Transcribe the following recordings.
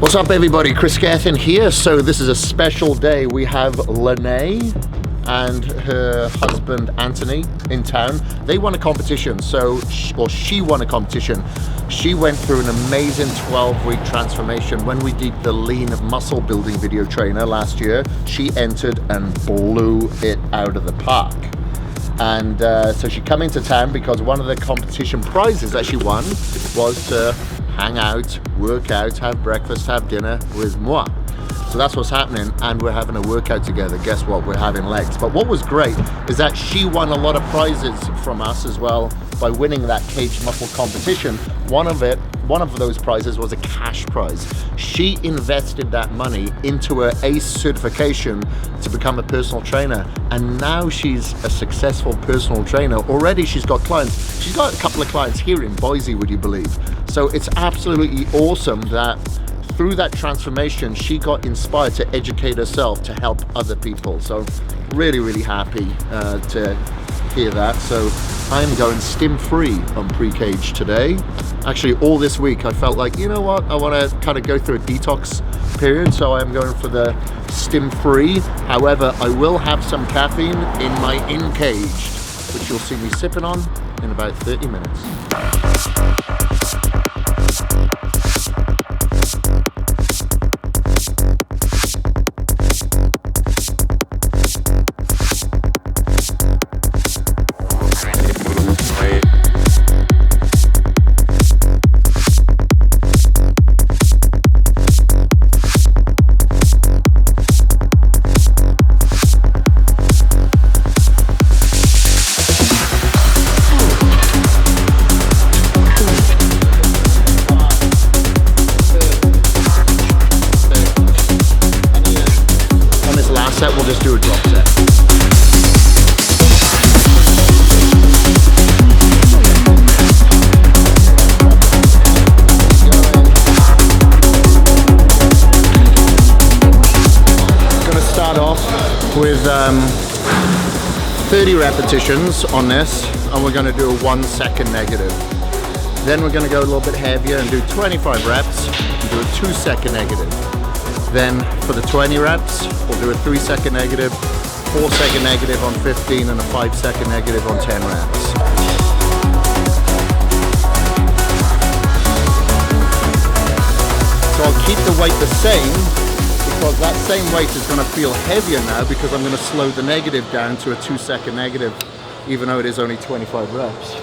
What's up everybody, Kris Gethin here. So this is a special day. We have Lenay and her husband Anthony in town. They won a competition, she won a competition. She went through an amazing 12-week transformation. When we did the lean muscle building video trainer last year, she entered and blew it out of the park. And so she come into town because one of the competition prizes that she won was to hang out, work out, have breakfast, have dinner with moi. So that's what's happening, and we're having a workout together. Guess what? We're having legs. But what was great is that she won a lot of prizes from us as well by winning that Kaged Muscle competition. One of those prizes was a cash prize. She invested that money into her ACE certification to become a personal trainer, and now she's a successful personal trainer. Already she's got clients. She's got a couple of clients here in Boise, would you believe? So it's absolutely awesome that through that transformation, she got inspired to educate herself to help other people. So really happy to hear that. So I'm going stim-free on pre-cage today. Actually, all this week I felt like, you know what, I want to kind of go through a detox period, so I'm going for the stim-free. However, I will have some caffeine in my in-caged, which you'll see me sipping on in about 30 minutes. Set, we'll just do a drop set. I'm going to start off with 30 repetitions on this, and we're going to do a 1 second negative. Then we're going to go a little bit heavier and do 25 reps and do a 2 second negative. Then for the 20 reps, we'll do a 3 second negative, 4 second negative on 15, and a 5 second negative on 10 reps. So I'll keep the weight the same, because that same weight is going to feel heavier now because I'm going to slow the negative down to a 2 second negative, even though it is only 25 reps.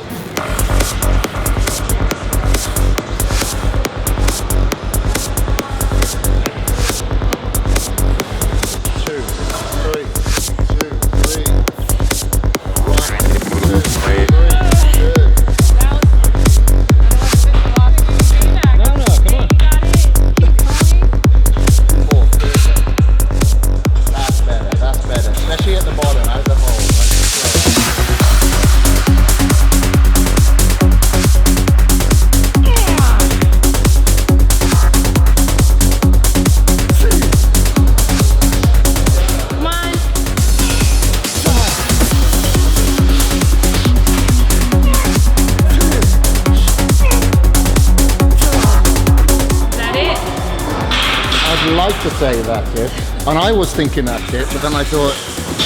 Like to say that's it, and I was thinking that's it, but then I thought,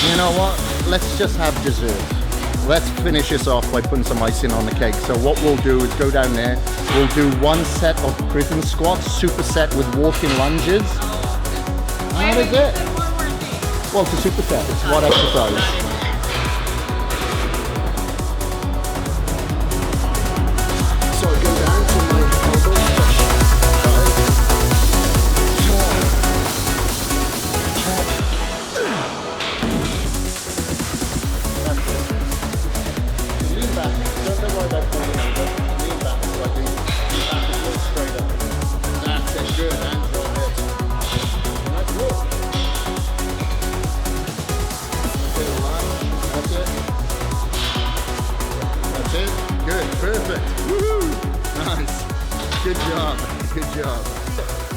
you know what, let's just have dessert. Let's finish this off by putting some icing on the cake. So what we'll do is go down there, we'll do 1 set of prison squats, superset with walking lunges. How is it? Well, it's a superset, it's what exercise. Perfect. Woohoo! Nice. Good job. Good job.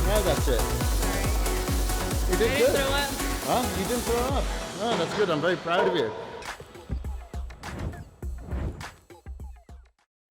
Now that's it. You did good. Huh? You didn't throw up. Oh, that's good. I'm very proud of you.